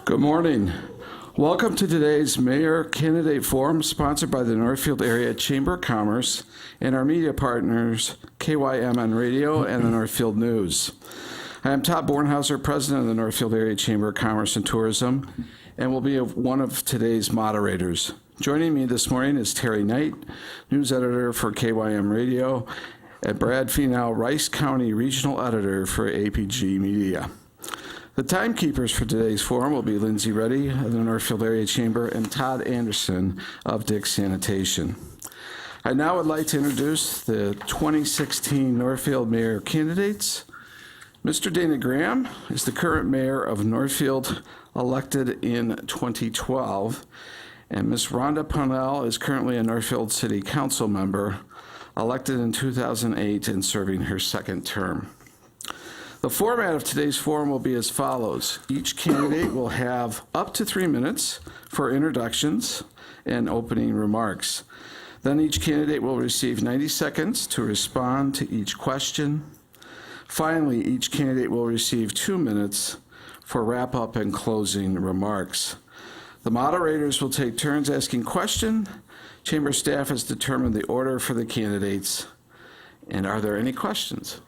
Good morning. Welcome to today's Mayor Candidate Forum, sponsored by the Northfield Area Chamber of Commerce and our media partners, KYMN Radio and the Northfield News. I am Todd Bornhauser, President of the Northfield Area Chamber of Commerce and Tourism, and will be one of today's moderators. Joining me this morning is Terry Knight, News Editor for KYM Radio, and Brad Finau, Rice County Regional Editor for APG Media. The timekeepers for today's forum will be Lindsay Reddy of the Northfield Area Chamber and Todd Anderson of Dick Sanitation. I now would like to introduce the 2016 Northfield Mayor candidates. Mr. Dana Graham is the current mayor of Northfield, elected in 2012, and Ms. Rhonda Pownell is currently a Northfield City Council member, elected in 2008 and serving her second term. The format of today's forum will be as follows. Each candidate will have up to 3 minutes for introductions and opening remarks. Then each candidate will receive 90 seconds to respond to each question. Finally, each candidate will receive 2 minutes for wrap-up and closing remarks. The moderators will take turns asking questions. Chamber staff has determined the order for the candidates. And are there any questions?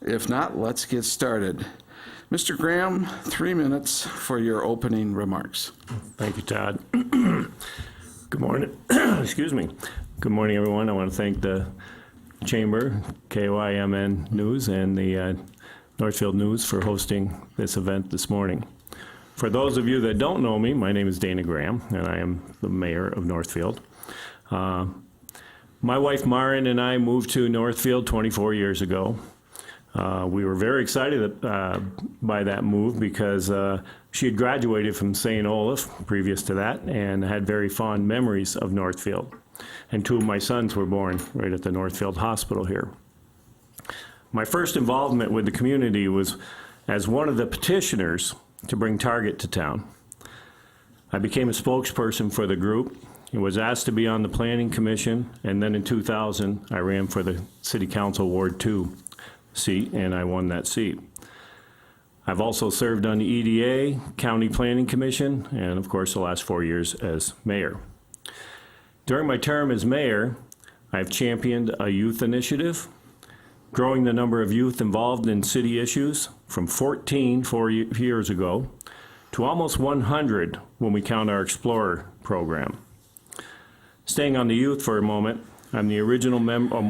If not, let's get started. Mr. Graham, 3 minutes for your opening remarks. Thank you, Todd. Good morning. Excuse me. Good morning, everyone. I want to thank the Chamber, KYMN News, and the Northfield News for hosting this event this morning. For those of you that don't know me, my name is Dana Graham, and I am the mayor of Northfield. My wife, Marin, and I moved to Northfield 24 years ago. We were very excited by that move because she had graduated from St. Olaf previous to that and had very fond memories of Northfield. And 2 of my sons were born right at the Northfield Hospital here. My first involvement with the community was as one of the petitioners to bring Target to town. I became a spokesperson for the group. I was asked to be on the Planning Commission, and then in 2000, I ran for the City Council Ward 2 seat, and I won that seat. I've also served on the EDA, County Planning Commission, and of course the last 4 years as mayor. During my term as mayor, I've championed a youth initiative, growing the number of youth involved in city issues from 14 4 years ago to almost 100 when we count our Explorer program. Staying on the youth for a moment, I'm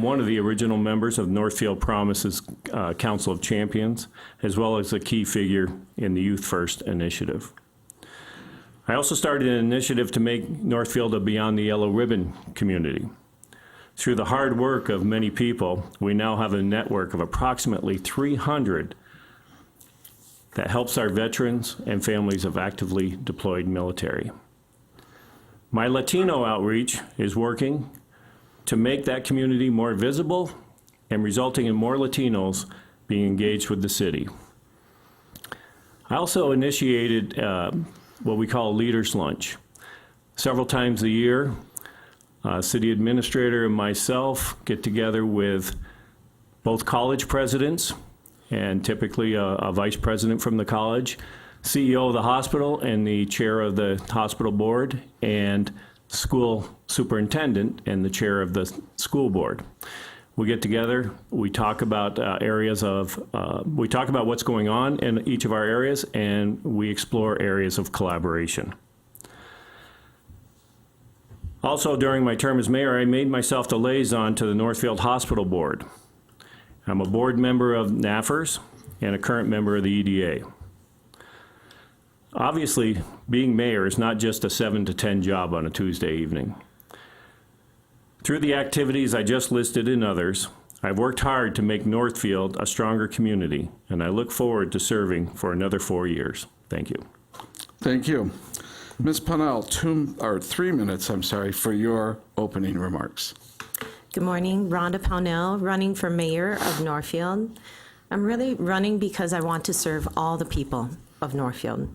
one of the original members of Northfield Promises Council of Champions, as well as a key figure in the Youth First initiative. I also started an initiative to make Northfield a Beyond the Yellow Ribbon community. Through the hard work of many people, we now have a network of approximately 300 that helps our veterans and families of actively deployed military. My Latino outreach is working to make that community more visible and resulting in more Latinos being engaged with the city. I also initiated what we call Leaders Lunch. Several times a year, city administrator and myself get together with both college presidents and typically a vice president from the college, CEO of the hospital and the chair of the hospital board, and school superintendent and the chair of the school board. We get together, we talk about we talk about what's going on in each of our areas, and we explore areas of collaboration. Also, during my term as mayor, I made myself the liaison to the Northfield Hospital Board. I'm a board member of NAFRS and a current member of the EDA. Obviously, being mayor is not just a 7 to 10 job on a Tuesday evening. Through the activities I just listed and others, I've worked hard to make Northfield a stronger community, and I look forward to serving for another 4 years. Thank you. Thank you. Ms. Pownell, 3 minutes, for your opening remarks. Good morning, Rhonda Pownell, running for mayor of Northfield. I'm really running because I want to serve all the people of Northfield.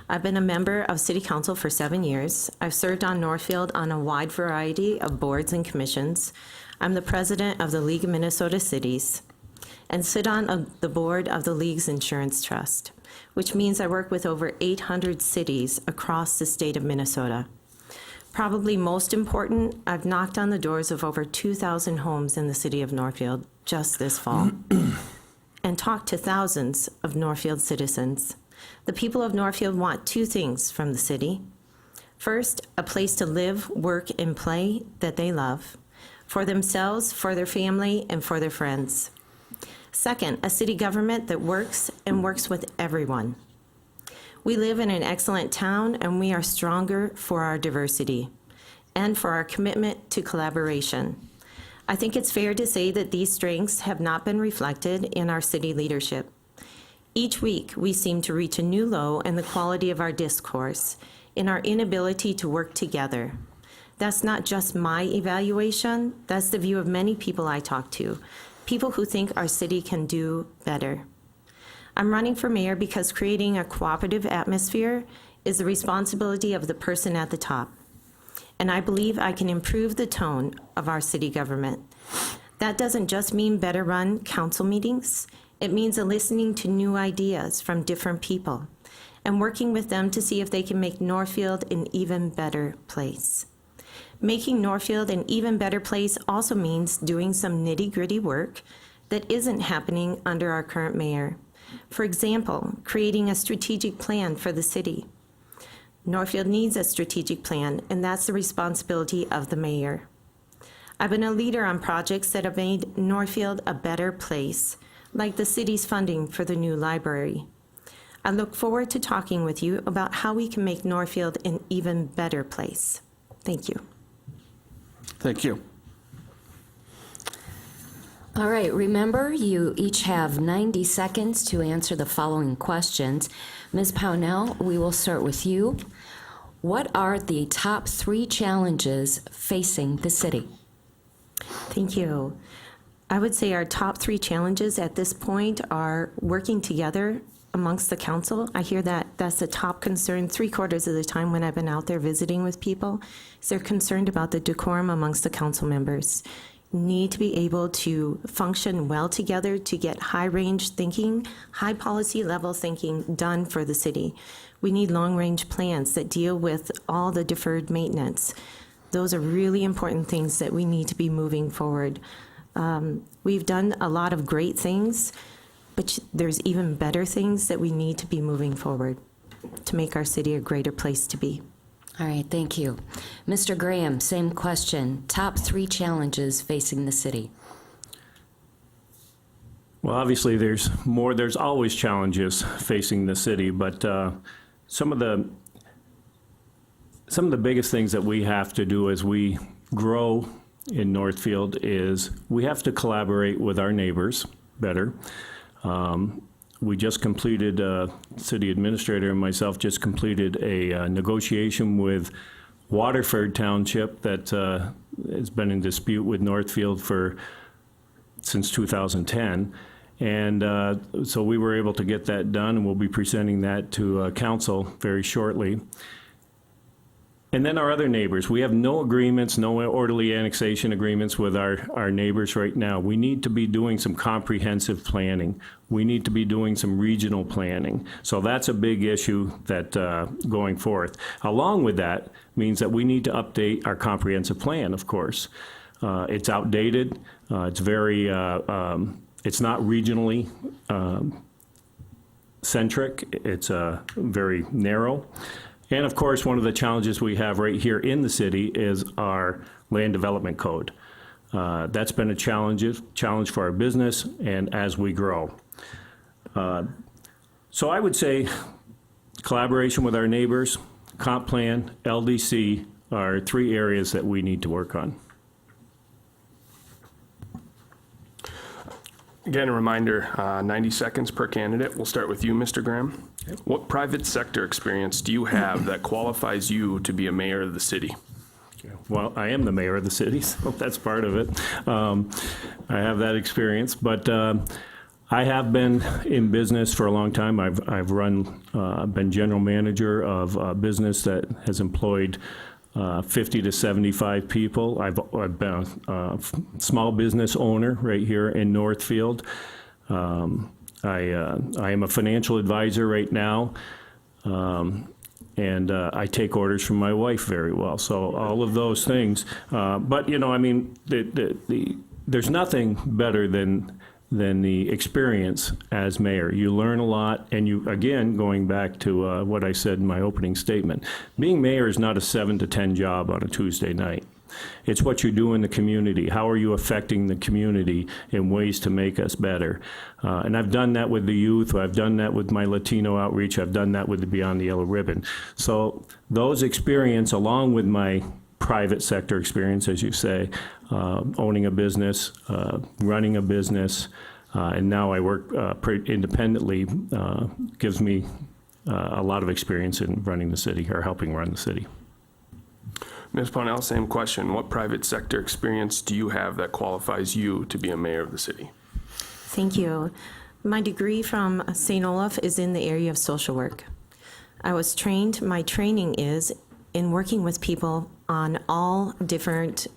I've been a member of City Council for 7 years. I've served on Northfield on a wide variety of boards and commissions. I'm the president of the League of Minnesota Cities and sit on the board of the League's Insurance Trust. which means I work with over 800 cities across the state of Minnesota. Probably most important, I've knocked on the doors of over 2,000 homes in the city of Northfield just this fall and talked to thousands of Northfield citizens. The people of Northfield want two things from the city. First, a place to live, work, and play that they love, for themselves, for their family, and for their friends. Second, a city government that works and works with everyone. We live in an excellent town, and we are stronger for our diversity and for our commitment to collaboration. I think it's fair to say that these strengths have not been reflected in our city leadership. Each week, we seem to reach a new low in the quality of our discourse, in our inability to work together. That's not just my evaluation, that's the view of many people I talk to, people who think our city can do better. I'm running for mayor because creating a cooperative atmosphere is the responsibility of the person at the top. And I believe I can improve the tone of our city government. That doesn't just mean better run council meetings. It means listening to new ideas from different people and working with them to see if they can make Northfield an even better place. Making Northfield an even better place also means doing some nitty-gritty work that isn't happening under our current mayor. For example, creating a strategic plan for the city. Northfield needs a strategic plan, and that's the responsibility of the mayor. I've been a leader on projects that have made Northfield a better place, like the city's funding for the new library. I look forward to talking with you about how we can make Northfield an even better place. Thank you. Thank you. All right, remember, you each have 90 seconds to answer the following questions. Ms. Pownell, we will start with you. What are the top 3 challenges facing the city? Thank you. I would say our top 3 challenges at this point are working together amongst the council. I hear that that's the top concern 3/4 of the time when I've been out there visiting with people, is they're concerned about the decorum amongst the council members. Need to be able to function well together to get high-range thinking, high policy level thinking done for the city. We need long-range plans that deal with all the deferred maintenance. Those are really important things that we need to be moving forward. We've done a lot of great things, but there's even better things that we need to be moving forward to make our city a greater place to be. All right, thank you. Mr. Graham, same question. Top 3 challenges facing the city. Well, obviously, there's always challenges facing the city, but some of the biggest things that we have to do as we grow in Northfield is we have to collaborate with our neighbors better. We just completed, city administrator and myself just completed a negotiation with Waterford Township that has been in dispute with Northfield since 2010. And so we were able to get that done, and we'll be presenting that to council very shortly. And then our other neighbors, we have no agreements, no orderly annexation agreements with our neighbors right now. We need to be doing some comprehensive planning. We need to be doing some regional planning. So that's a big issue that going forth. Along with that means that we need to update our comprehensive plan, of course. It's outdated. It's very, it's not regionally centric. It's very narrow. And of course, one of the challenges we have right here in the city is our land development code. That's been a challenge for our business and as we grow. So I would say collaboration with our neighbors, comp plan, LDC are 3 areas that we need to work on. Again, a reminder, 90 seconds per candidate. We'll start with you, Mr. Graham. What private sector experience do you have that qualifies you to be a mayor of the city? Well, I am the mayor of the city, so that's part of it. I have that experience, but I have been in business for a long time. I've been general manager of a business that has employed 50 to 75 people. I've been a small business owner right here in Northfield. I am a financial advisor right now, and I take orders from my wife very well. So all of those things. But, you know, I mean, there's nothing better than the experience as mayor. You learn a lot, and you, again, going back to what I said in my opening statement, being mayor is not a 7 to 10 job on a Tuesday night. It's what you do in the community. How are you affecting the community in ways to make us better? And I've done that with the youth. I've done that with my Latino outreach. I've done that with the Beyond the Yellow Ribbon. So those experience, along with my private sector experience, as you say, owning a business, running a business, and now I work independently, gives me a lot of experience in running the city, or helping run the city. Ms. Pownell, same question. What private sector experience do you have that qualifies you to be a mayor of the city? Thank you. My degree from St. Olaf is in the area of social work. I was trained, my training is in working with people on all different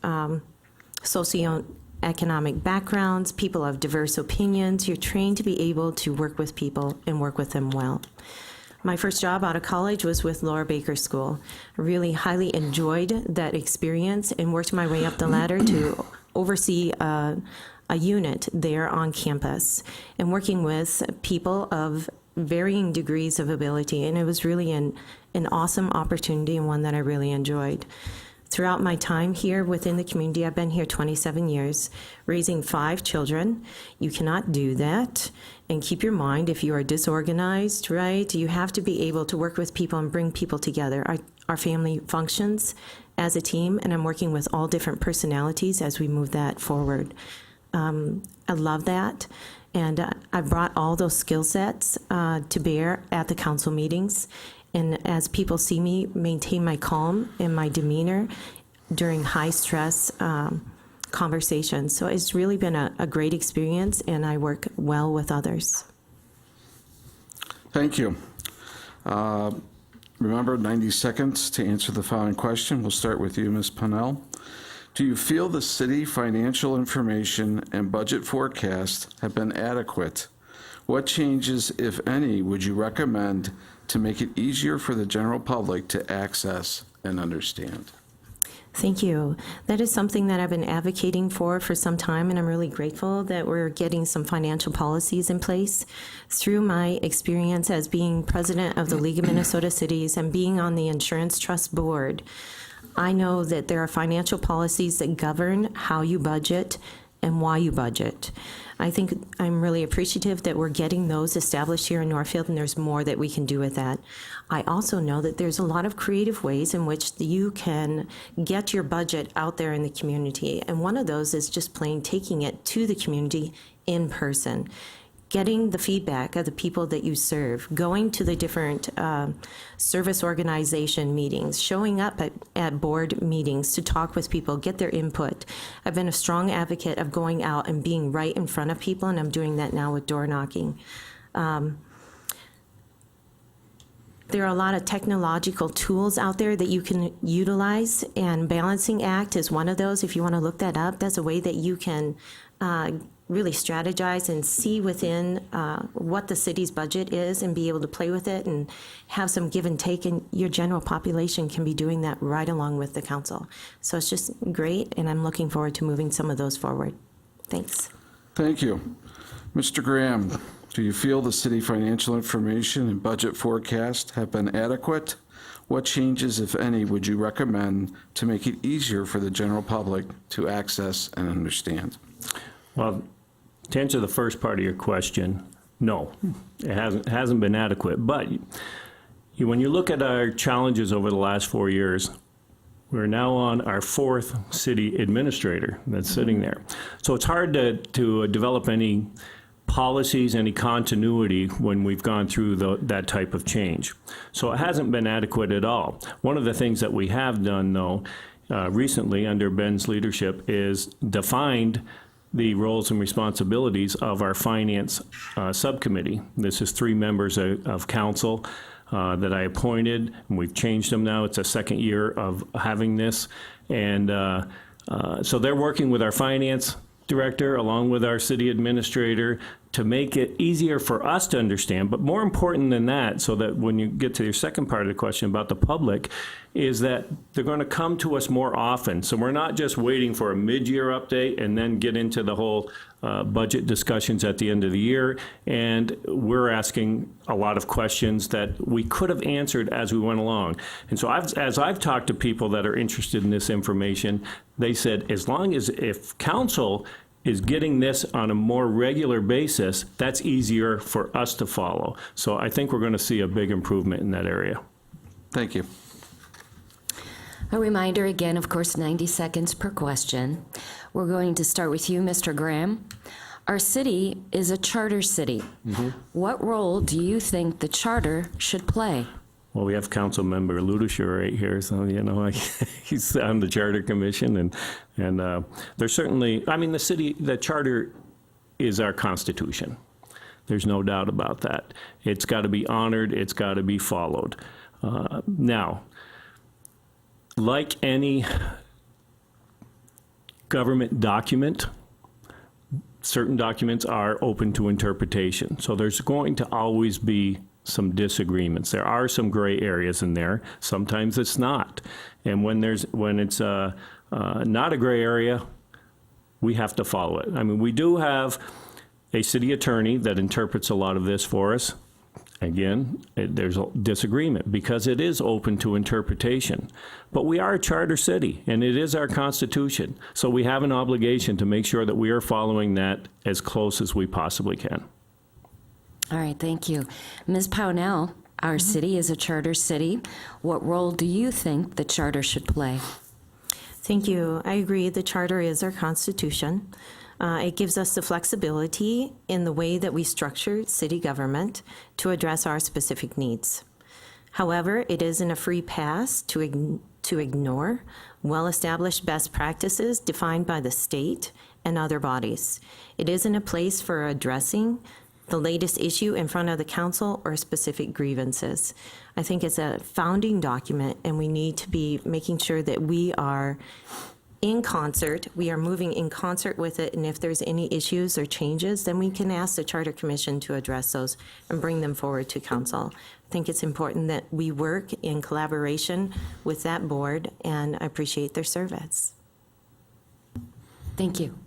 socioeconomic backgrounds, people of diverse opinions. You're trained to be able to work with people and work with them well. My first job out of college was with Laura Baker School. I really highly enjoyed that experience and worked my way up the ladder to oversee a unit there on campus and working with people of varying degrees of ability. And it was really an awesome opportunity and one that I really enjoyed. Throughout my time here within the community, I've been here 27 years, raising 5 children. You cannot do that. And keep your mind, if you are disorganized, right, you have to be able to work with people and bring people together. Our family functions as a team, and I'm working with all different personalities as we move that forward. I love that. And I brought all those skill sets to bear at the council meetings. And as people see me maintain my calm and my demeanor during high-stress conversations. So it's really been a great experience, and I work well with others. Thank you. Remember, 90 seconds to answer the following question. We'll start with you, Ms. Pownell. Do you feel the city financial information and budget forecast have been adequate? What changes, if any, would you recommend to make it easier for the general public to access and understand? Thank you. That is something that I've been advocating for some time, and I'm really grateful that we're getting some financial policies in place. Through my experience as being president of the League of Minnesota Cities and being on the Insurance Trust Board, I know that there are financial policies that govern how you budget and why you budget. I think I'm really appreciative that we're getting those established here in Northfield, and there's more that we can do with that. I also know that there's a lot of creative ways in which you can get your budget out there in the community, and one of those is just plain taking it to the community in person. Getting the feedback of the people that you serve, going to the different service organization meetings, showing up at board meetings to talk with people, get their input. I've been a strong advocate of going out and being right in front of people, and I'm doing that now with door knocking. There are a lot of technological tools out there that you can utilize, and Balancing Act is one of those. If you want to look that up, that's a way that you can really strategize and see within what the city's budget is and be able to play with it and have some give and take, and your general population can be doing that right along with the council. So it's just great, and I'm looking forward to moving some of those forward. Thanks. Thank you. Mr. Graham, do you feel the city financial information and budget forecast have been adequate? What changes, if any, would you recommend to make it easier for the general public to access and understand? Well, to answer the first part of your question, no, it hasn't been adequate. But when you look at our challenges over the last 4 years, we're now on our 4th city administrator that's sitting there. So it's hard to develop any policies, any continuity when we've gone through that type of change. So it hasn't been adequate at all. One of the things that we have done, though, recently under Ben's leadership is defined the roles and responsibilities of our finance subcommittee. This is 3 members of council that I appointed, and we've changed them now. It's a 2nd year of having this. And so they're working with our finance director along with our city administrator to make it easier for us to understand, but more important than that, so that when you get to your second part of the question about the public, is that they're going to come to us more often. So we're not just waiting for a mid-year update and then get into the whole budget discussions at the end of the year. And we're asking a lot of questions that we could have answered as we went along. And so as I've talked to people that are interested in this information, they said, as long as if council is getting this on a more regular basis, that's easier for us to follow. So I think we're going to see a big improvement in that area. Thank you. A reminder again, of course, 90 seconds per question. We're going to start with you, Mr. Graham. Our city is a charter city. What role do you think the charter should play? Well, we have Council Member Ludisher right here, so, you know, he's on the Charter Commission, and there's certainly, I mean, the charter is our Constitution. There's no doubt about that. It's got to be honored, it's got to be followed. Now, like any government document, certain documents are open to interpretation. So there's going to always be some disagreements. There are some gray areas in there. Sometimes it's not. And when it's not a gray area, we have to follow it. I mean, we do have a city attorney that interprets a lot of this for us. Again, there's a disagreement because it is open to interpretation. But we are a charter city, and it is our Constitution. So we have an obligation to make sure that we are following that as close as we possibly can. All right, thank you. Ms. Pownell, our city is a charter city. What role do you think the charter should play? Thank you. I agree. The charter is our constitution. It gives us the flexibility in the way that we structure city government to address our specific needs. However, it isn't a free pass to ignore well-established best practices defined by the state and other bodies. It isn't a place for addressing the latest issue in front of the council or specific grievances. I think it's a founding document, and we need to be making sure that we are in concert, we are moving in concert with it, and if there's any issues or changes, then we can ask the Charter Commission to address those and bring them forward to council. I think it's important that we work in collaboration with that board, and I appreciate their service. Thank you.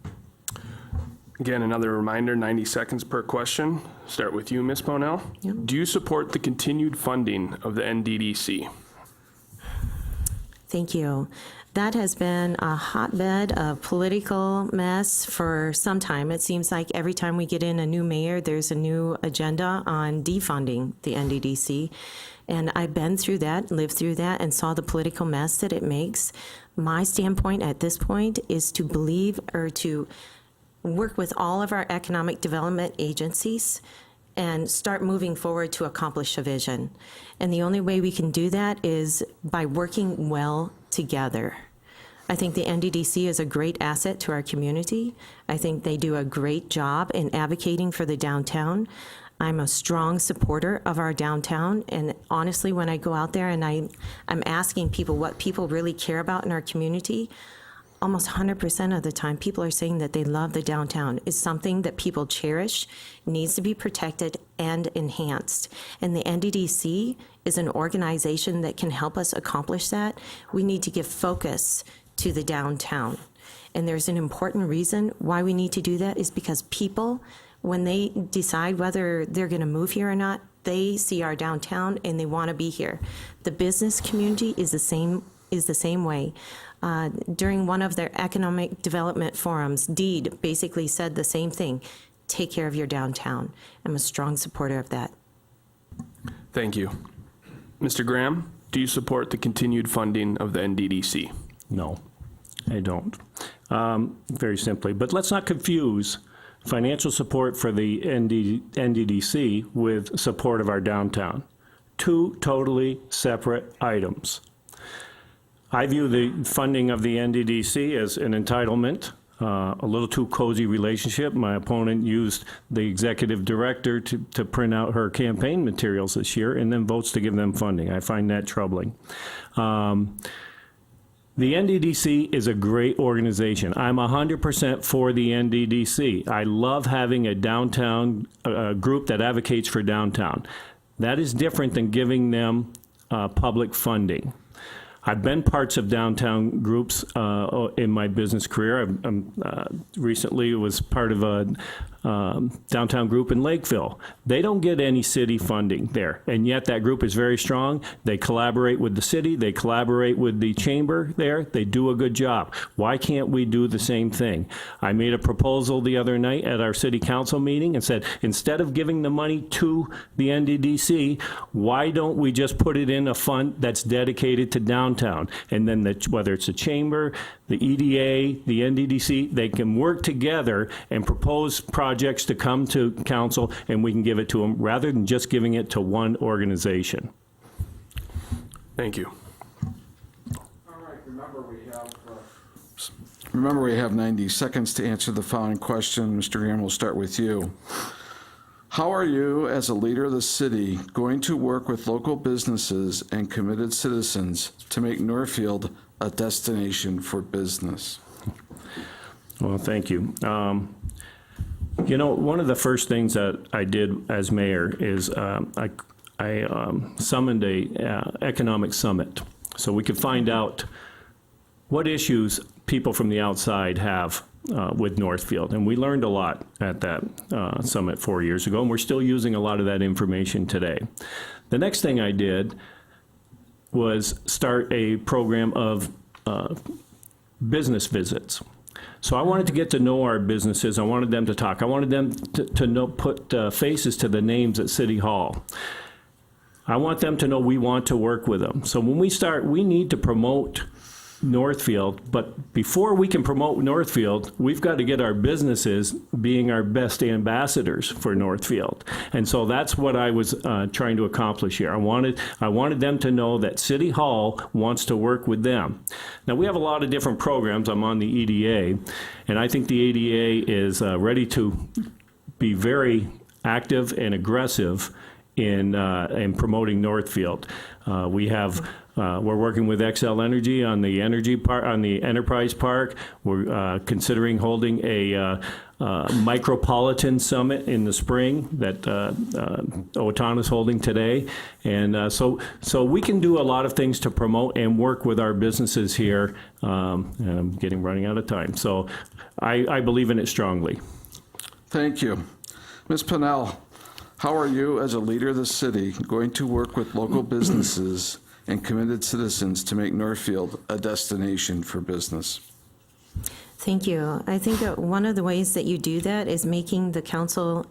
Again, another reminder, 90 seconds per question. Start with you, Ms. Pownell. Yep. Do you support the continued funding of the NDDC? Thank you. That has been a hotbed of political mess for some time. It seems like every time we get in a new mayor, there's a new agenda on defunding the NDDC. And I've been through that, lived through that, and saw the political mess that it makes. My standpoint at this point is to believe or to work with all of our economic development agencies and start moving forward to accomplish a vision. And the only way we can do that is by working well together. I think the NDDC is a great asset to our community. I think they do a great job in advocating for the downtown. I'm a strong supporter of our downtown, and honestly, when I go out there and I'm asking people what people really care about in our community, almost 100% of the time, people are saying that they love the downtown. It's something that people cherish, needs to be protected and enhanced. And the NDDC is an organization that can help us accomplish that. We need to give focus to the downtown. And there's an important reason why we need to do that is because people, when they decide whether they're going to move here or not, they see our downtown and they want to be here. The business community is the same way. During one of their economic development forums, DEED basically said the same thing. Take care of your downtown. I'm a strong supporter of that. Thank you. Mr. Graham, do you support the continued funding of the NDDC? No, I don't. Very simply. But let's not confuse financial support for the NDDC with support of our downtown. Two totally separate items. I view the funding of the NDDC as an entitlement, a little too cozy relationship. My opponent used the executive director to print out her campaign materials this year and then votes to give them funding. I find that troubling. The NDDC is a great organization. I'm 100% for the NDDC. I love having a downtown group that advocates for downtown. That is different than giving them public funding. I've been parts of downtown groups in my business career. I recently was part of a downtown group in Lakeville. They don't get any city funding there, and yet that group is very strong. They collaborate with the city. They collaborate with the chamber there. They do a good job. Why can't we do the same thing? I made a proposal the other night at our city council meeting and said, instead of giving the money to the NDDC, why don't we just put it in a fund that's dedicated to downtown? And then whether it's the chamber, the EDA, the NDDC, they can work together and propose projects to come to council, and we can give it to them rather than just giving it to one organization. Thank you. All right, remember we have 90 seconds to answer the following question. Mr. Graham, we'll start with you. How are you, as a leader of the city, going to work with local businesses and committed citizens to make Northfield a destination for business? Well, thank you. You know, one of the first things that I did as mayor is I summoned a economic summit so we could find out what issues people from the outside have with Northfield. And we learned a lot at that summit 4 years ago, and we're still using a lot of that information today. The next thing I did was start a program of business visits. So I wanted to get to know our businesses. I wanted them to talk. I wanted them to know, put faces to the names at City Hall. I want them to know we want to work with them. So when we start, we need to promote Northfield, but before we can promote Northfield, we've got to get our businesses being our best ambassadors for Northfield. And so that's what I was trying to accomplish here. I wanted them to know that City Hall wants to work with them. Now, we have a lot of different programs. I'm on the EDA, and I think the EDA is ready to be very active and aggressive in promoting Northfield. We're working with XL Energy on the Enterprise Park. We're considering holding a micropolitan summit in the spring that Owatonna is holding today, and so we can do a lot of things to promote and work with our businesses here. And I'm running out of time, so I believe in it strongly. Thank you. Ms. Pennell, how are you, as a leader of the city, going to work with local businesses and committed citizens to make Northfield a destination for business? Thank you. I think that one of the ways that you do that is making the council,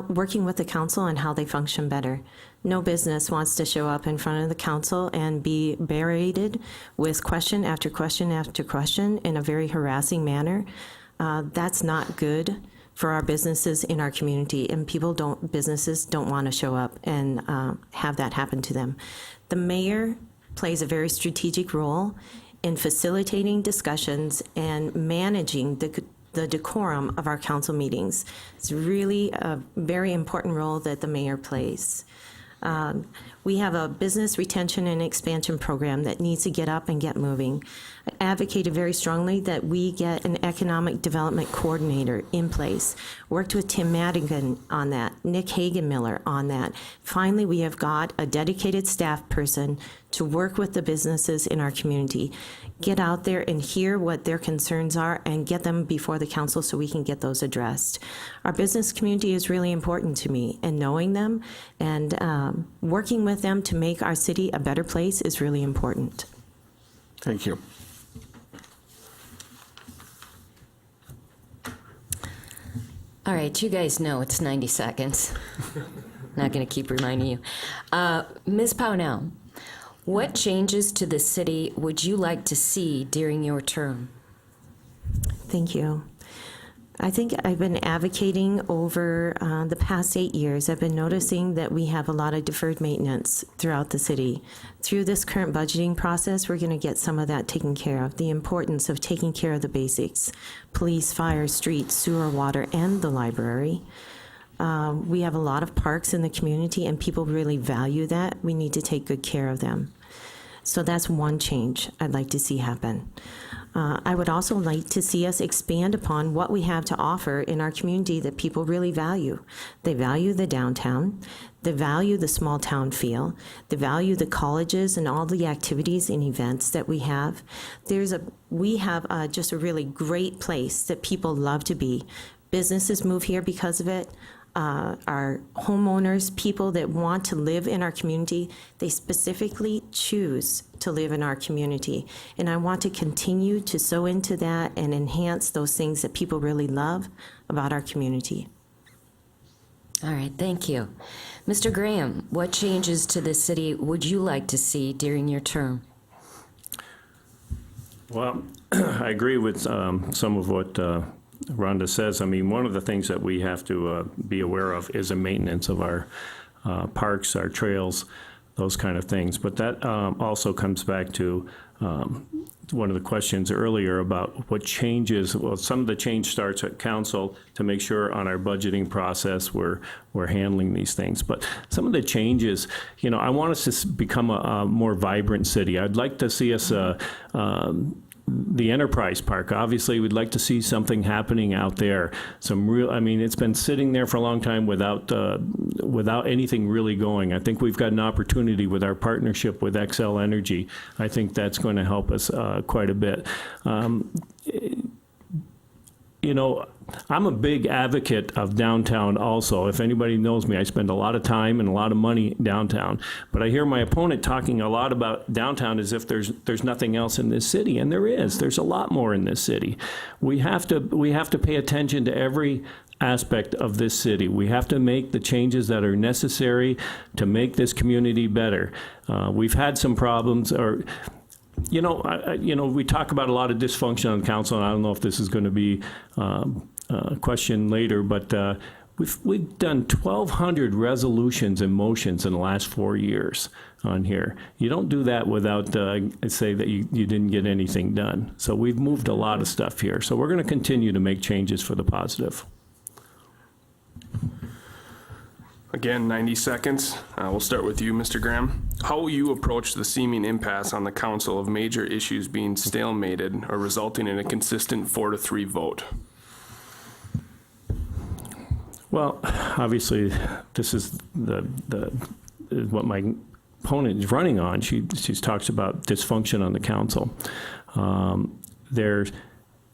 working with the council and how they function better. No business wants to show up in front of the council and be berated with question after question after question in a very harassing manner. That's not good for our businesses in our community, and businesses don't want to show up and have that happen to them. The mayor plays a very strategic role in facilitating discussions and managing the decorum of our council meetings. It's really a very important role that the mayor plays. We have a business retention and expansion program that needs to get up and get moving. I advocated very strongly that we get an economic development coordinator in place. Worked with Tim Madigan on that, Nick Hagenmiller on that. Finally, we have got a dedicated staff person to work with the businesses in our community. Get out there and hear what their concerns are and get them before the council so we can get those addressed. Our business community is really important to me, and knowing them and working with them to make our city a better place is really important. Thank you. All right, you guys know it's 90 seconds. Not going to keep reminding you. Ms. Pownell, what changes to the city would you like to see during your term? Thank you. I think I've been advocating over the past 8 years. I've been noticing that we have a lot of deferred maintenance throughout the city. Through this current budgeting process, we're going to get some of that taken care of. The importance of taking care of the basics: police, fire, streets, sewer, water, and the library. We have a lot of parks in the community, and people really value that. We need to take good care of them. So that's one change I'd like to see happen. I would also like to see us expand upon what we have to offer in our community that people really value. They value the downtown, they value the small town feel, they value the colleges and all the activities and events that we have. We have just a really great place that people love to be. Businesses move here because of it. Our homeowners, people that want to live in our community, they specifically choose to live in our community. And I want to continue to sow into that and enhance those things that people really love about our community. All right, thank you. Mr. Graham, what changes to the city would you like to see during your term? Well, I agree with some of what Rhonda says. I mean, one of the things that we have to be aware of is the maintenance of our parks, our trails, those kind of things. But that also comes back to one of the questions earlier about what changes. Well, some of the change starts at council to make sure on our budgeting process we're handling these things. But some of the changes, you know, I want us to become a more vibrant city. I'd like to see us the Enterprise Park, obviously, we'd like to see something happening out there. I mean, it's been sitting there for a long time without anything really going. I think we've got an opportunity with our partnership with XL Energy. I think that's going to help us quite a bit. You know, I'm a big advocate of downtown also. If anybody knows me, I spend a lot of time and a lot of money downtown. But I hear my opponent talking a lot about downtown as if there's nothing else in this city, and there is. There's a lot more in this city. We have to pay attention to every aspect of this city. We have to make the changes that are necessary to make this community better. We've had some problems, you know, we talk about a lot of dysfunction on council, and I don't know if this is going to be a question later, but we've done 1,200 resolutions and motions in the last 4 years on here. You don't do that without say that you didn't get anything done. So we've moved a lot of stuff here. So we're going to continue to make changes for the positive. Again, 90 seconds. We'll start with you, Mr. Graham. How will you approach the seeming impasse on the council of major issues being stalemated or resulting in a consistent 4-3 vote? Well, obviously, this is what my opponent is running on. She talks about dysfunction on the council.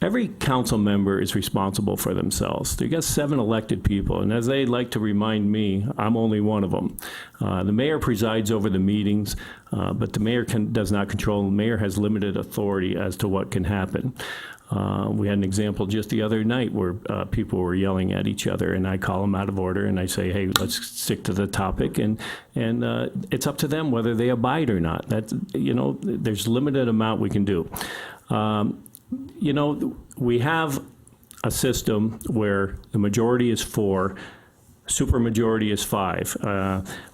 Every council member is responsible for themselves. You got 7 elected people, and as they like to remind me, I'm only one of them. The mayor presides over the meetings, but the mayor does not control. The mayor has limited authority as to what can happen. We had an example just the other night where people were yelling at each other, and I call them out of order, and I say, hey, let's stick to the topic, and it's up to them whether they abide or not. You know, there's limited amount we can do. You know, we have a system where the majority is 4, supermajority is 5.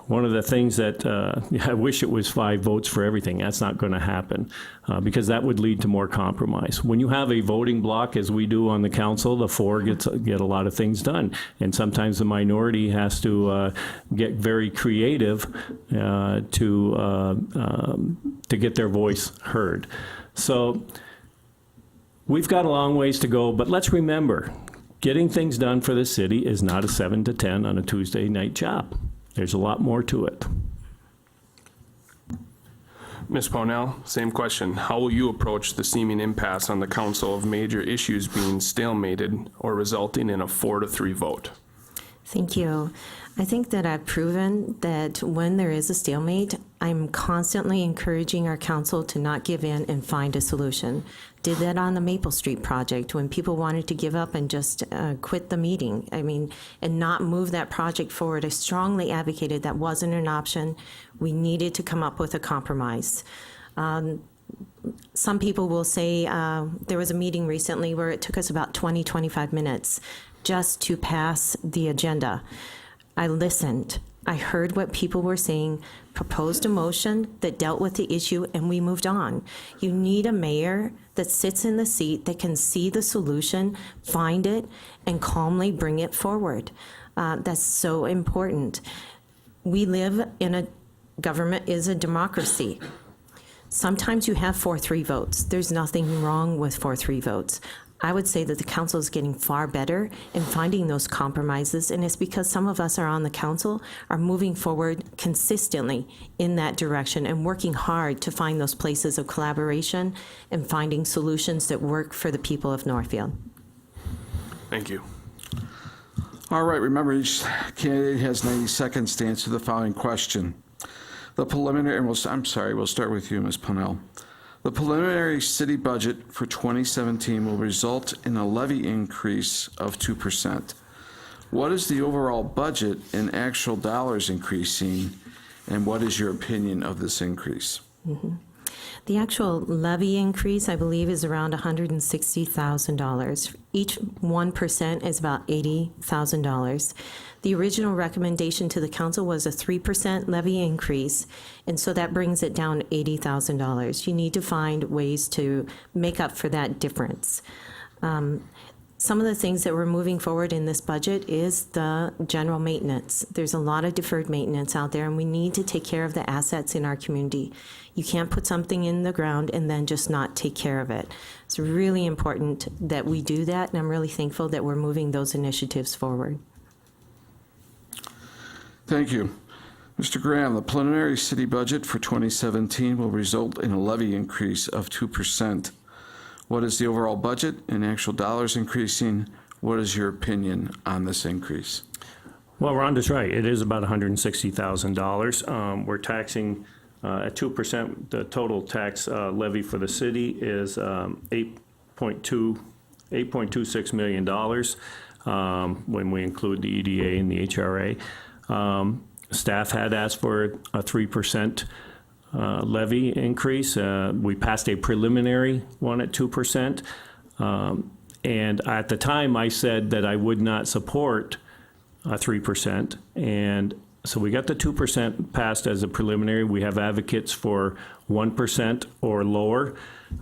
One of the things that I wish it was 5 votes for everything. That's not going to happen because that would lead to more compromise. When you have a voting block, as we do on the council, the 4 get a lot of things done, and sometimes the minority has to get very creative to get their voice heard. So we've got a long ways to go, but let's remember, getting things done for the city is not a 7 to 10 on a Tuesday night job. There's a lot more to it. Ms. Pownell, same question. How will you approach the seeming impasse on the council of major issues being stalemated or resulting in a 4-3 vote? Thank you. I think that I've proven that when there is a stalemate, I'm constantly encouraging our council to not give in and find a solution. Did that on the Maple Street project when people wanted to give up and just quit the meeting. I mean, and not move that project forward. I strongly advocated that wasn't an option. We needed to come up with a compromise. Some people will say there was a meeting recently where it took us about 20-25 minutes just to pass the agenda. I listened. I heard what people were saying, proposed a motion that dealt with the issue, and we moved on. You need a mayor that sits in the seat that can see the solution, find it, and calmly bring it forward. That's so important. We live in government is a democracy. Sometimes you have 4-3 votes. There's nothing wrong with 4-3 votes. I would say that the council is getting far better in finding those compromises, and it's because some of us are on the council are moving forward consistently in that direction and working hard to find those places of collaboration and finding solutions that work for the people of Northfield. Thank you. All right, remember, each candidate has 90 seconds to answer the following question. The preliminary, and we'll start with you, Ms. Pannell. The preliminary city budget for 2017 will result in a levy increase of 2%. What is the overall budget in actual dollars increasing, and what is your opinion of this increase? The actual levy increase, I believe, is around $160,000. Each 1% is about $80,000. The original recommendation to the council was a 3% levy increase, and so that brings it down $80,000. You need to find ways to make up for that difference. Some of the things that we're moving forward in this budget is the general maintenance. There's a lot of deferred maintenance out there, and we need to take care of the assets in our community. You can't put something in the ground and then just not take care of it. It's really important that we do that, and I'm really thankful that we're moving those initiatives forward. Thank you. Mr. Graham, the preliminary city budget for 2017 will result in a levy increase of 2%. What is the overall budget in actual dollars increasing? What is your opinion on this increase? Well, Rhonda's right. It is about $160,000. We're taxing at 2%. The total tax levy for the city is $8.26 million when we include the EDA and the HRA. Staff had asked for a 3% levy increase. We passed a preliminary one at 2%. And at the time, I said that I would not support a 3%. And so we got the 2% passed as a preliminary. We have advocates for 1% or lower.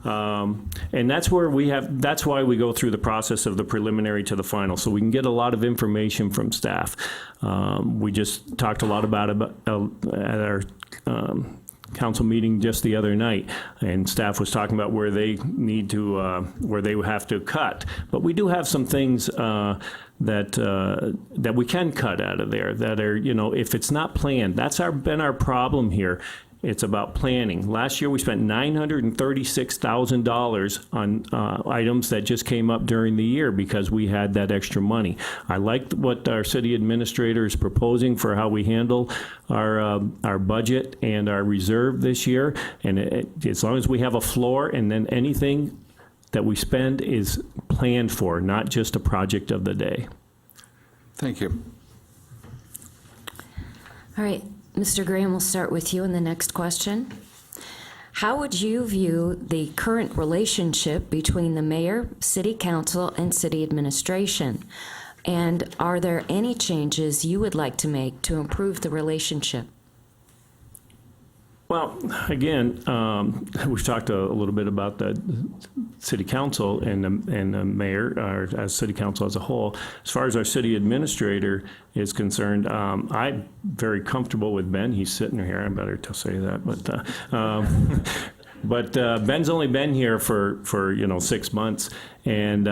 And that's where that's why we go through the process of the preliminary to the final, so we can get a lot of information from staff. We just talked a lot about it at our council meeting just the other night, and staff was talking about where they need to, where they have to cut. But we do have some things that we can cut out of there that are, if it's not planned. That's been our problem here. It's about planning. Last year, we spent $936,000 on items that just came up during the year because we had that extra money. I like what our city administrator is proposing for how we handle our budget and our reserve this year. And as long as we have a floor, and then anything that we spend is planned for, not just a project of the day. Thank you. All right, Mr. Graham, we'll start with you in the next question. How would you view the current relationship between the mayor, city council, and city administration? And are there any changes you would like to make to improve the relationship? Well, again, we've talked a little bit about the city council and the mayor, or as city council as a whole. As far as our city administrator is concerned, I'm very comfortable with Ben. He's sitting here. I better to say that, but Ben's only been here for 6 months, and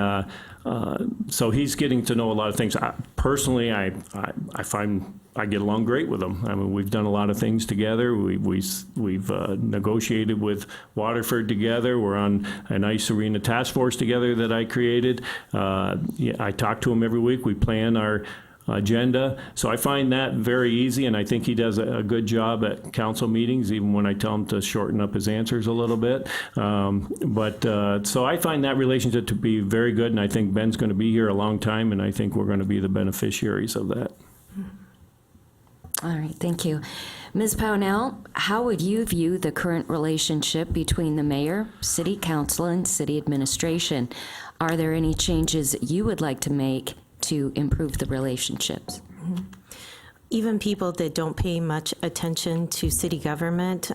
so he's getting to know a lot of things. Personally, I find I get along great with him. I mean, we've done a lot of things together. We've negotiated with Waterford together. We're on an ice arena task force together that I created. I talk to him every week. We plan our agenda. So I find that very easy, and I think he does a good job at council meetings, even when I tell him to shorten up his answers a little bit. So I find that relationship to be very good, and I think Ben's going to be here a long time, and I think we're going to be the beneficiaries of that. All right, thank you. Ms. Pownell, how would you view the current relationship between the mayor, city council, and city administration? Are there any changes you would like to make to improve the relationships? Even people that don't pay much attention to city government,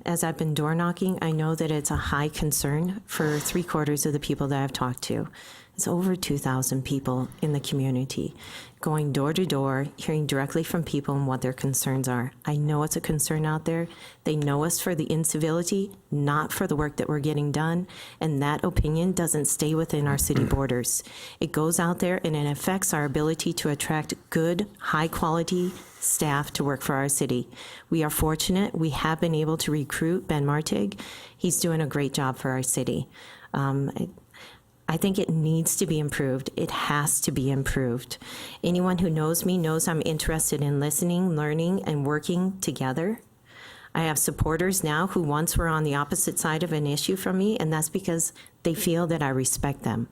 as I've been door knocking, I know that it's a high concern for 3/4 of the people that I've talked to. It's over 2,000 people in the community, going door to door, hearing directly from people and what their concerns are. I know it's a concern out there. They know us for the incivility, not for the work that we're getting done, and that opinion doesn't stay within our city borders. It goes out there and it affects our ability to attract good, high-quality staff to work for our city. We are fortunate. We have been able to recruit Ben Martig. He's doing a great job for our city. I think it needs to be improved. It has to be improved. Anyone who knows me knows I'm interested in listening, learning, and working together. I have supporters now who once were on the opposite side of an issue from me, and that's because they feel that I respect them.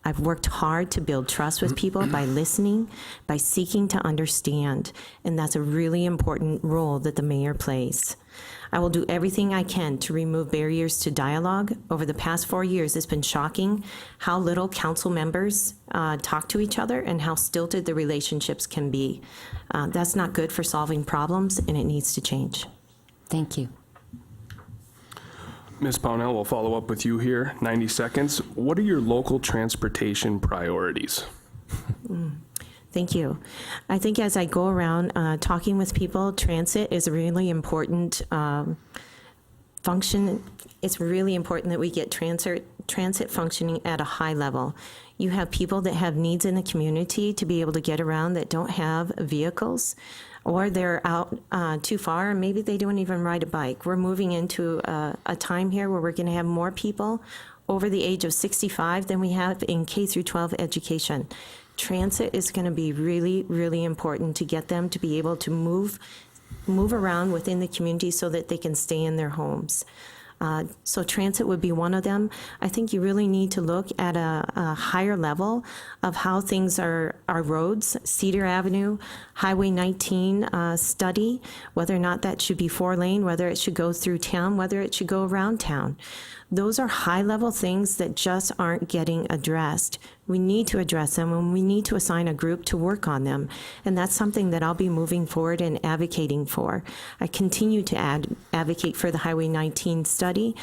I've worked hard to build trust with people by listening, by seeking to understand, and that's a really important role that the mayor plays. I will do everything I can to remove barriers to dialogue. Over the past 4 years, it's been shocking how little council members talk to each other and how stilted the relationships can be. That's not good for solving problems, and it needs to change. Thank you. Ms. Pownell, we'll follow up with you here. 90 seconds. What are your local transportation priorities? Thank you. I think as I go around talking with people, transit is a really important function. It's really important that we get transit functioning at a high level. You have people that have needs in the community to be able to get around that don't have vehicles, or they're out too far, and maybe they don't even ride a bike. We're moving into a time here where we're going to have more people over the age of 65 than we have in K through 12 education. Transit is going to be really, really important to get them to be able to move around within the community so that they can stay in their homes. So transit would be one of them. I think you really need to look at a higher level of how things are roads, Cedar Avenue, Highway 19 study, whether or not that should be 4-lane, whether it should go through town, whether it should go around town. Those are high-level things that just aren't getting addressed. We need to address them, and we need to assign a group to work on them. And that's something that I'll be moving forward and advocating for. I continue to advocate for the Highway 19 study.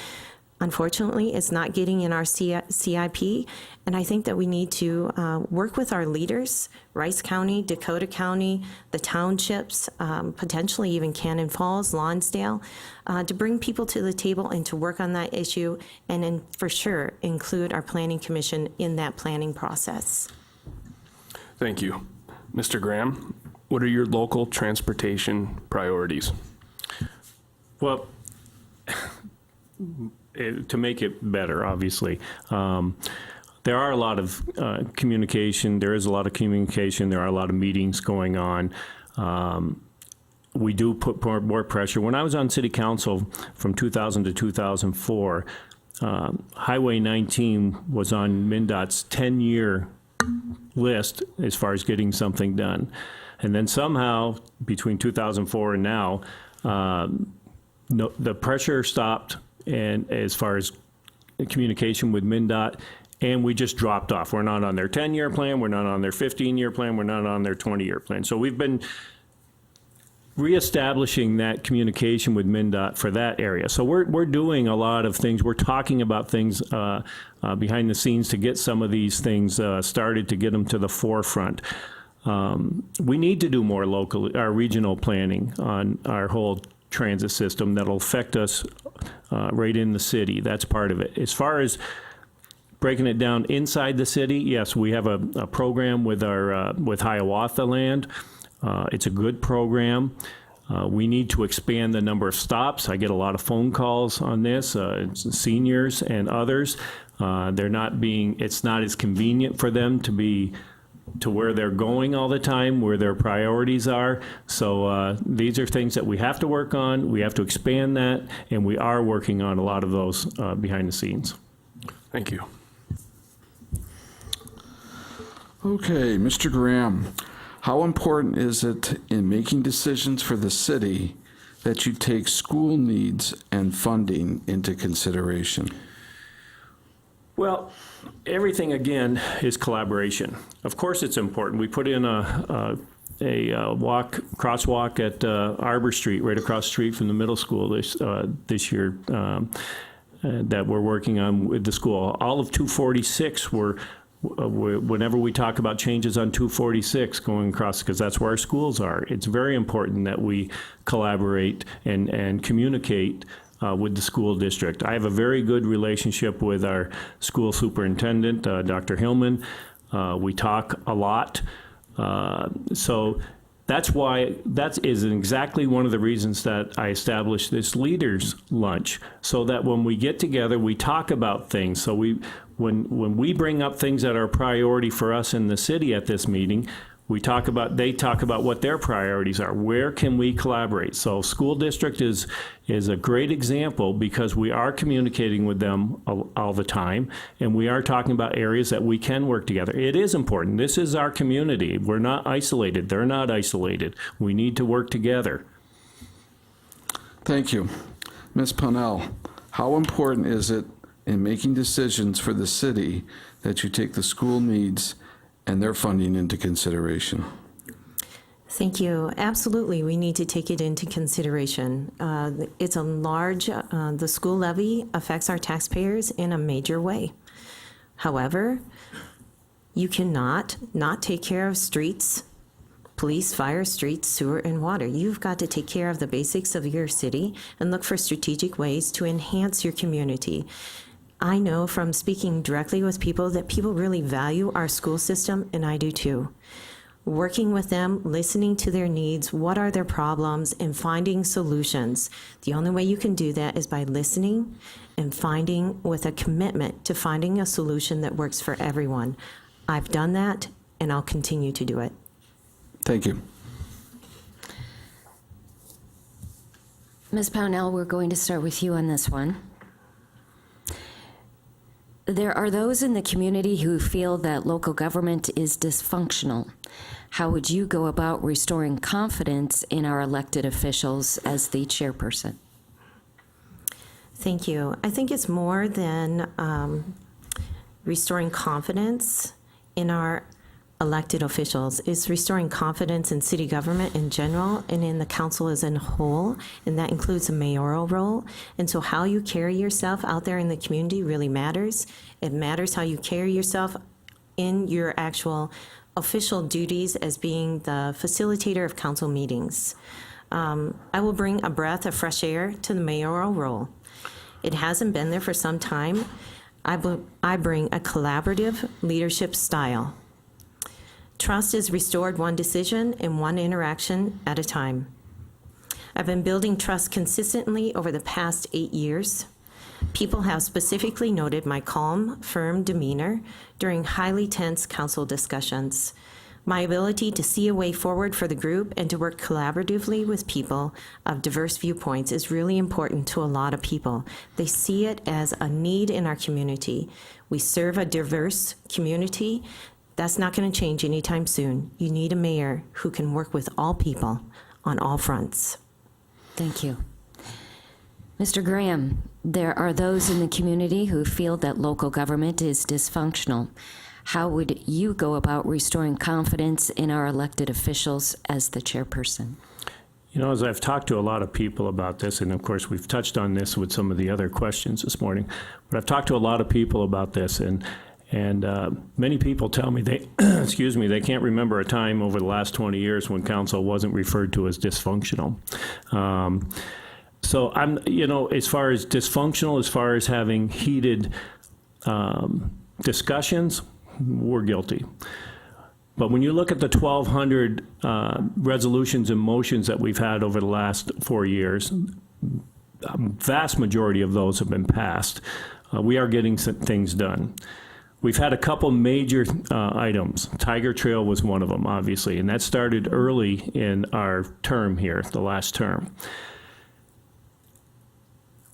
Unfortunately, it's not getting in our CIP, and I think that we need to work with our leaders, Rice County, Dakota County, the townships, potentially even Cannon Falls, Lonsdale, to bring people to the table and to work on that issue, and then for sure include our Planning Commission in that planning process. Thank you. Mr. Graham, what are your local transportation priorities? Well, to make it better, obviously, there are a lot of communication. There is a lot of communication. There are a lot of meetings going on. We do put more pressure. When I was on city council from 2000 to 2004, Highway 19 was on MnDOT's 10-year list as far as getting something done. And then somehow, between 2004 and now, the pressure stopped, and as far as communication with MnDOT, and we just dropped off. We're not on their 10-year plan, we're not on their 15-year plan, we're not on their 20-year plan. So we've been reestablishing that communication with MnDOT for that area. So we're doing a lot of things. We're talking about things behind the scenes to get some of these things started, to get them to the forefront. We need to do more local, our regional planning on our whole transit system that'll affect us right in the city. That's part of it. As far as breaking it down inside the city, yes, we have a program with our with Hiawatha Land. It's a good program. We need to expand the number of stops. I get a lot of phone calls on this, seniors and others. It's not as convenient for them to be to where they're going all the time, where their priorities are. So these are things that we have to work on. We have to expand that, and we are working on a lot of those behind the scenes. Thank you. Okay, Mr. Graham, how important is it in making decisions for the city that you take school needs and funding into consideration? Well, everything, again, is collaboration. Of course it's important. We put in a crosswalk at Arbor Street, right across the street from the middle school this year that we're working on with the school. All of 246 were Whenever we talk about changes on 246 going across, because that's where our schools are, it's very important that we collaborate and communicate with the school district. I have a very good relationship with our school superintendent, Dr. Hillman. We talk a lot. So that's why, that is exactly one of the reasons that I established this leaders lunch, so that when we get together, we talk about things. So when we bring up things that are a priority for us in the city at this meeting, they talk about what their priorities are. Where can we collaborate? So school district is a great example, because we are communicating with them all the time, and we are talking about areas that we can work together. It is important. This is our community. We're not isolated. They're not isolated. We need to work together. Thank you. Ms. Pownell, how important is it in making decisions for the city that you take the school needs and their funding into consideration? Thank you. Absolutely, we need to take it into consideration. It's a large, the school levy affects our taxpayers in a major way. However, you cannot not take care of streets, police, fire, streets, sewer, and water. You've got to take care of the basics of your city and look for strategic ways to enhance your community. I know from speaking directly with people that people really value our school system, and I do too. Working with them, listening to their needs, what are their problems, and finding solutions. The only way you can do that is by listening and finding, with a commitment to finding a solution that works for everyone. I've done that, and I'll continue to do it. Thank you. Ms. Pownell, we're going to start with you on this one. There are those in the community who feel that local government is dysfunctional. How would you go about restoring confidence in our elected officials as the chairperson? Thank you. I think it's more than restoring confidence in our elected officials. It's restoring confidence in city government in general and in the council as a whole, and that includes a mayoral role. And so how you carry yourself out there in the community really matters. It matters how you carry yourself in your actual official duties as being the facilitator of council meetings. I will bring a breath of fresh air to the mayoral role. It hasn't been there for some time. I bring a collaborative leadership style. Trust is restored one decision and one interaction at a time. I've been building trust consistently over the past 8 years. People have specifically noted my calm, firm demeanor during highly tense council discussions. My ability to see a way forward for the group and to work collaboratively with people of diverse viewpoints is really important to a lot of people. They see it as a need in our community. We serve a diverse community. That's not going to change anytime soon. You need a mayor who can work with all people on all fronts. Thank you. Mr. Graham, there are those in the community who feel that local government is dysfunctional. How would you go about restoring confidence in our elected officials as the chairperson? You know, as I've talked to a lot of people about this, and of course we've touched on this with some of the other questions this morning, but I've talked to a lot of people about this, and many people tell me they, excuse me, they can't remember a time over the last 20 years when council wasn't referred to as dysfunctional. So I'm, you know, as far as dysfunctional, as far as having heated discussions, we're guilty. But when you look at the 1,200 resolutions and motions that we've had over the last 4 years, a vast majority of those have been passed. We are getting some things done. We've had a couple major items. Tiger Trail was one of them, obviously, and that started early in our term here, the last term.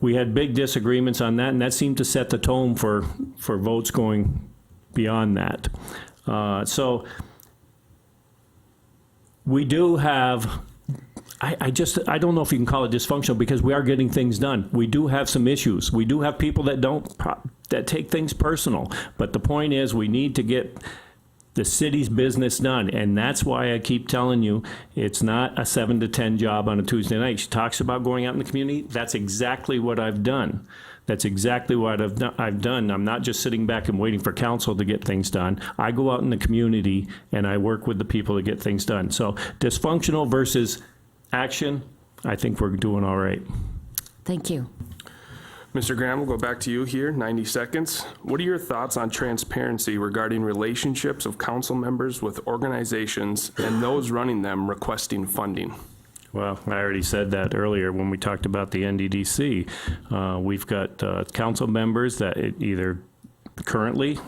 We had big disagreements on that, and that seemed to set the tone for votes going beyond that. So we do have, I don't know if you can call it dysfunctional, because we are getting things done. We do have some issues. We do have people that take things personal. But the point is, we need to get the city's business done. And that's why I keep telling you, it's not a 7 to 10 job on a Tuesday night. She talks about going out in the community. That's exactly what I've done. That's exactly what I've done. I'm not just sitting back and waiting for council to get things done. I go out in the community and I work with the people to get things done. So dysfunctional versus action, I think we're doing all right. Thank you. Mr. Graham, we'll go back to you here, 90 seconds. What are your thoughts on transparency regarding relationships of council members with organizations and those running them requesting funding? Well, I already said that earlier when we talked about the NDDC. We've got council members that either currently,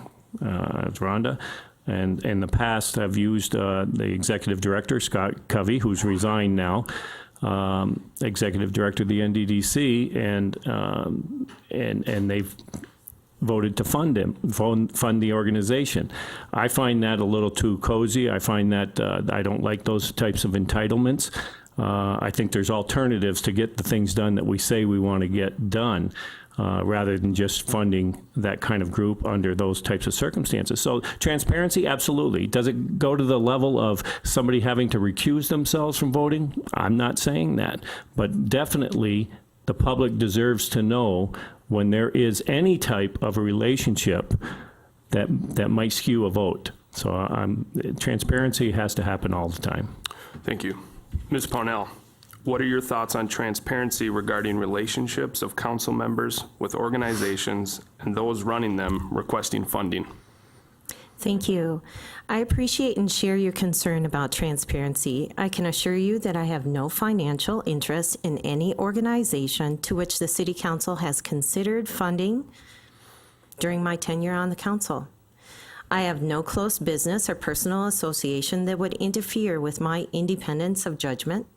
as Rhonda, and in the past have used the executive director, Scott Covey, who's resigned now, executive director of the NDDC, and they've voted to fund him, fund the organization. I find that a little too cozy. I find that I don't like those types of entitlements. I think there's alternatives to get the things done that we say we want to get done, rather than just funding that kind of group under those types of circumstances. So transparency, absolutely. Does it go to the level of somebody having to recuse themselves from voting? I'm not saying that, but definitely the public deserves to know when there is any type of a relationship that might skew a vote. So transparency has to happen all the time. Thank you. Ms. Pownell, what are your thoughts on transparency regarding relationships of council members with organizations and those running them requesting funding? Thank you. I appreciate and share your concern about transparency. I can assure you that I have no financial interest in any organization to which the City Council has considered funding during my tenure on the council. I have no close business or personal association that would interfere with my independence of judgment.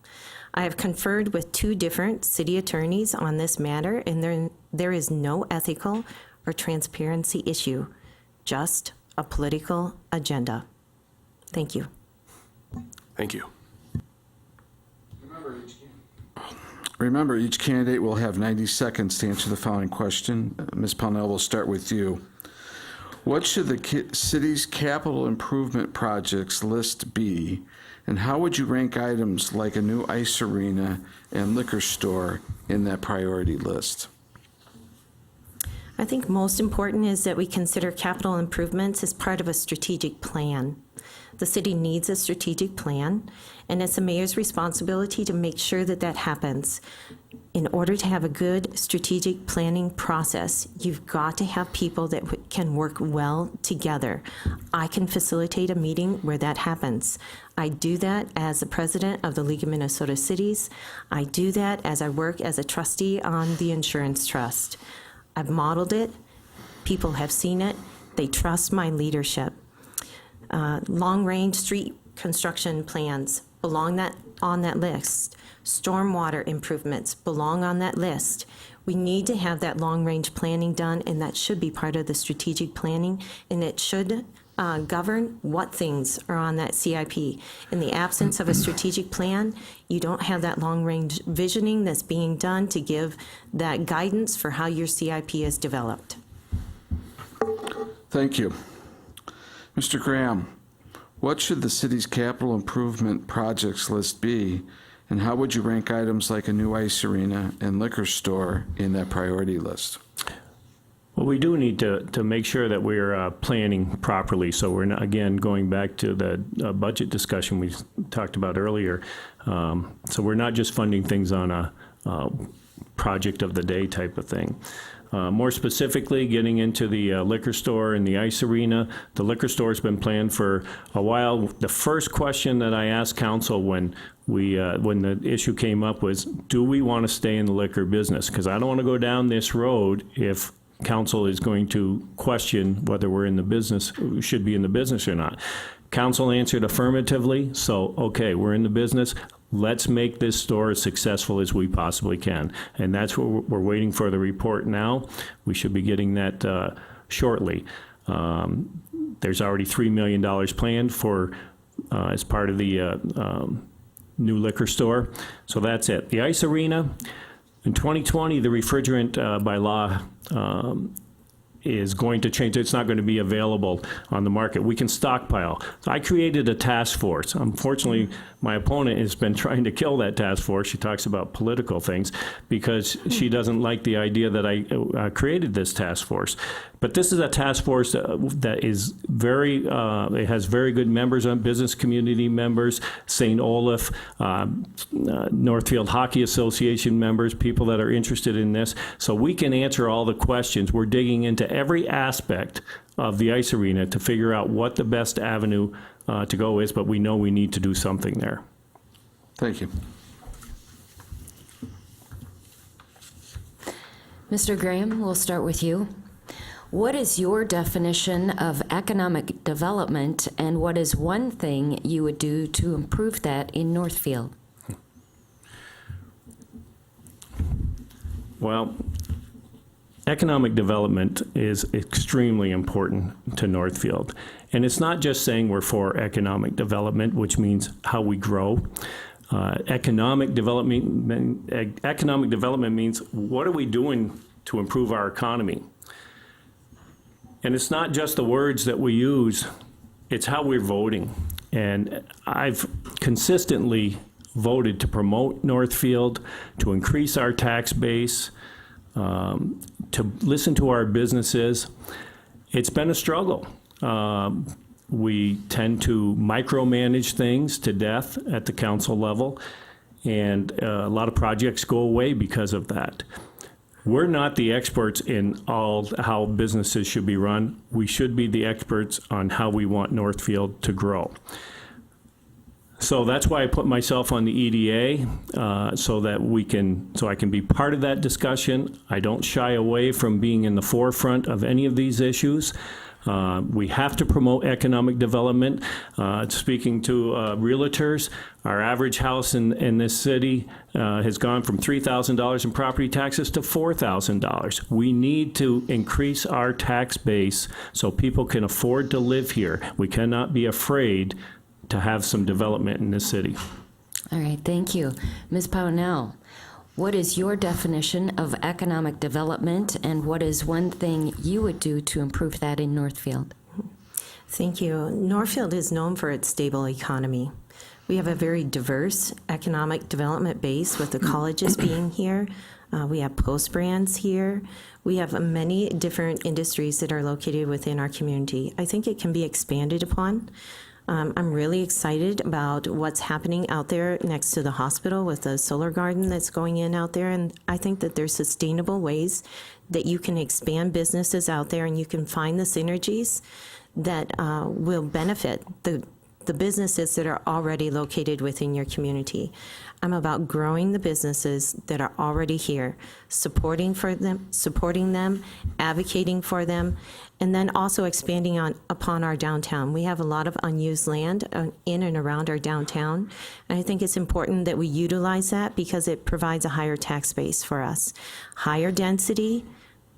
I have conferred with 2 different city attorneys on this matter, and there is no ethical or transparency issue, just a political agenda. Thank you. Thank you. Remember, each candidate will have 90 seconds to answer the following question. Ms. Pownell, we'll start with you. What should the city's capital improvement projects list be, and how would you rank items like a new ice arena and liquor store in that priority list? I think most important is that we consider capital improvements as part of a strategic plan. The city needs a strategic plan, and it's the mayor's responsibility to make sure that that happens. In order to have a good strategic planning process, you've got to have people that can work well together. I can facilitate a meeting where that happens. I do that as the president of the League of Minnesota Cities. I do that as I work as a trustee on the insurance trust. I've modeled it. People have seen it. They trust my leadership. Long-range street construction plans belong on that list. Stormwater improvements belong on that list. We need to have that long-range planning done, and that should be part of the strategic planning, and it should govern what things are on that CIP. In the absence of a strategic plan, you don't have that long-range visioning that's being done to give that guidance for how your CIP is developed. Thank you. Mr. Graham, what should the city's capital improvement projects list be, and how would you rank items like a new ice arena and liquor store in that priority list? Well, we do need to make sure that we're planning properly. So we're not, again, going back to the budget discussion we talked about earlier. So we're not just funding things on a project of the day type of thing. More specifically, getting into the liquor store and the ice arena. The liquor store has been planned for a while. The first question that I asked council when the issue came up was, do we want to stay in the liquor business? Because I don't want to go down this road if council is going to question whether we're in the business, should be in the business or not. Council answered affirmatively, so okay, we're in the business. Let's make this store as successful as we possibly can. And that's what we're waiting for the report now. We should be getting that shortly. There's already $3 million planned for as part of the new liquor store. So that's it. The ice arena, in 2020, the refrigerant by law is going to change. It's not going to be available on the market. We can stockpile. So I created a task force. Unfortunately, my opponent has been trying to kill that task force. She talks about political things because she doesn't like the idea that I created this task force. But this is a task force that is very, it has very good members on business community members, St. Olaf, Northfield Hockey Association members, people that are interested in this. So we can answer all the questions. We're digging into every aspect of the ice arena to figure out what the best avenue to go is, but we know we need to do something there. Thank you. Mr. Graham, we'll start with you. What is your definition of economic development, and what is one thing you would do to improve that in Northfield? Well, economic development is extremely important to Northfield. And it's not just saying we're for economic development, which means how we grow. Economic development means what are we doing to improve our economy? And it's not just the words that we use, it's how we're voting. And I've consistently voted to promote Northfield, to increase our tax base, to listen to our businesses. It's been a struggle. We tend to micromanage things to death at the council level, and a lot of projects go away because of that. We're not the experts in all how businesses should be run. We should be the experts on how we want Northfield to grow. So that's why I put myself on the EDA, so I can be part of that discussion. I don't shy away from being in the forefront of any of these issues. We have to promote economic development. Speaking to realtors, our average house in this city has gone from $3,000 in property taxes to $4,000. We need to increase our tax base so people can afford to live here. We cannot be afraid to have some development in this city. All right, thank you. Ms. Pownell, what is your definition of economic development, and what is one thing you would do to improve that in Northfield? Thank you. Northfield is known for its stable economy. We have a very diverse economic development base with the colleges being here. We have Post Brands here. We have many different industries that are located within our community. I think it can be expanded upon. I'm really excited about what's happening out there next to the hospital with the solar garden that's going in out there. And I think that there's sustainable ways that you can expand businesses out there, and you can find the synergies that will benefit the businesses that are already located within your community. I'm about growing the businesses that are already here, supporting them, advocating for them, and then also expanding upon our downtown. We have a lot of unused land in and around our downtown, and I think it's important that we utilize that because it provides a higher tax base for us. Higher density,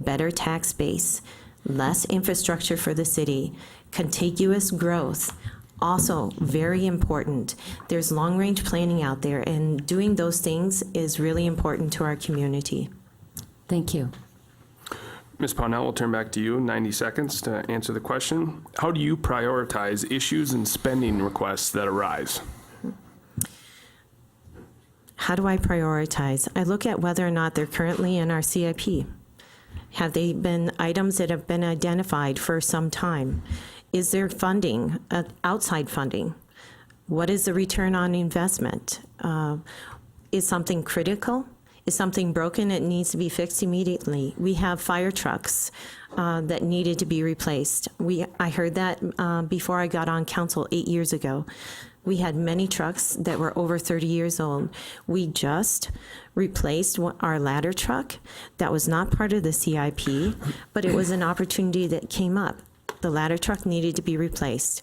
better tax base, less infrastructure for the city, contiguous growth. Also, very important. There's long-range planning out there, and doing those things is really important to our community. Thank you. Ms. Pownell, we'll turn back to you in 90 seconds to answer the question. How do you prioritize issues and spending requests that arise? How do I prioritize? I look at whether or not they're currently in our CIP. Have they been items that have been identified for some time? Is there funding, outside funding? What is the return on investment? Is something critical? Is something broken? It needs to be fixed immediately. We have fire trucks that needed to be replaced. I heard that before I got on council 8 years ago. We had many trucks that were over 30 years old. We just replaced our ladder truck. That was not part of the CIP, but it was an opportunity that came up. The ladder truck needed to be replaced.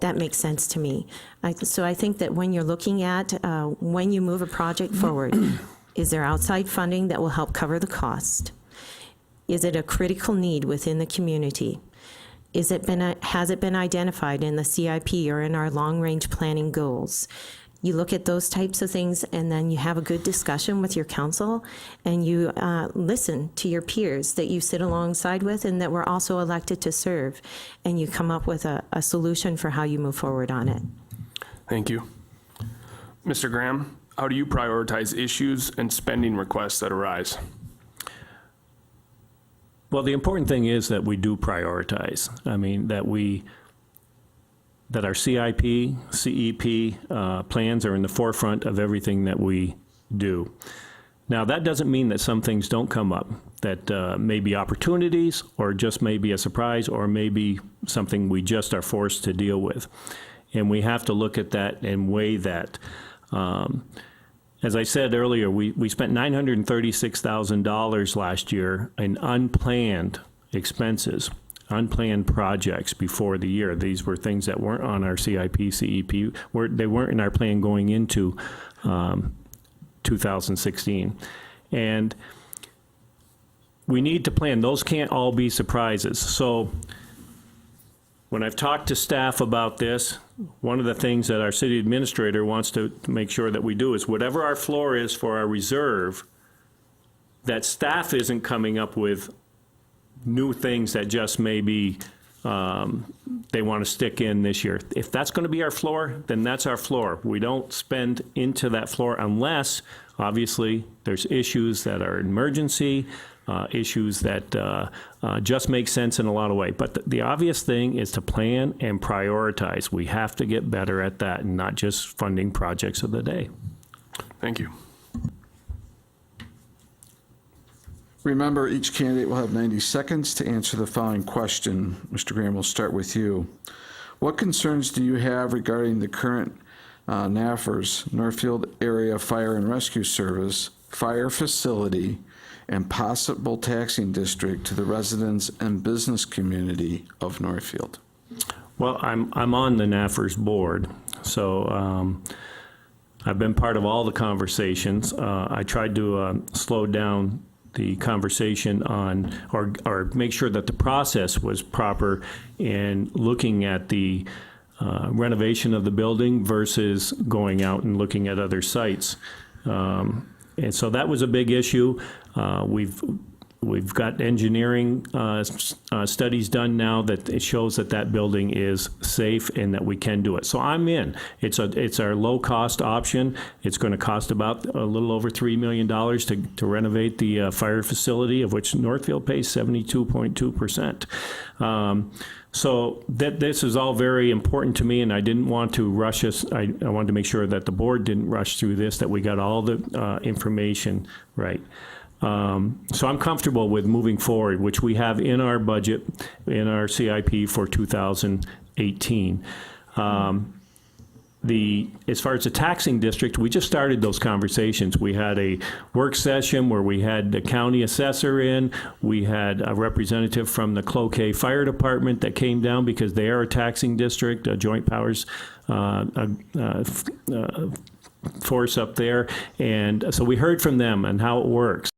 That makes sense to me. So I think that when you're looking at, when you move a project forward, is there outside funding that will help cover the cost? Is it a critical need within the community? Has it been identified in the CIP or in our long-range planning goals? you look at those types of things, and then you have a good discussion with your council, and you listen to your peers that you sit alongside with and that were also elected to serve, and you come up with a solution for how you move forward on it. Thank you. Mr. Graham, how do you prioritize issues and spending requests that arise? Well, the important thing is that we do prioritize. I mean, that our CIP, CEP plans are in the forefront of everything that we do. Now, that doesn't mean that some things don't come up, that may be opportunities, or just may be a surprise, or maybe something we just are forced to deal with. And we have to look at that and weigh that. As I said earlier, we spent $936,000 last year in unplanned expenses, unplanned projects before the year. These were things that weren't on our CIP, CEP. They weren't in our plan going into 2016. And we need to plan. Those can't all be surprises. So when I've talked to staff about this, one of the things that our city administrator wants to make sure that we do is whatever our floor is for our reserve, that staff isn't coming up with new things that just maybe they want to stick in this year. If that's going to be our floor, then that's our floor. We don't spend into that floor unless, obviously, there's issues that are emergency, issues that just make sense in a lot of ways. But the obvious thing is to plan and prioritize. We have to get better at that and not just funding projects of the day. Thank you. Remember, each candidate will have 90 seconds to answer the following question. Mr. Graham, we'll start with you. What concerns do you have regarding the current NAFRS, Northfield Area Fire and Rescue Service, fire facility, and possible taxing district to the residents and business community of Northfield? Well, I'm on the NAFRS board, so I've been part of all the conversations. I tried to slow down the conversation on, or make sure that the process was proper in looking at the renovation of the building versus going out and looking at other sites. And so that was a big issue. We've got engineering studies done now that it shows that that building is safe and that we can do it. So I'm in. It's our low cost option. It's going to cost about a little over $3 million to renovate the fire facility, of which Northfield pays 72.2%. So this is all very important to me, and I didn't want to rush us. I wanted to make sure that the board didn't rush through this, that we got all the information right. So I'm comfortable with moving forward, which we have in our budget, in our CIP for 2018. As far as the taxing district, we just started those conversations. We had a work session where we had the county assessor in. We had a representative from the Cloquet Fire Department that came down because they are a taxing district, a joint powers force up there. And so we heard from them and how it works.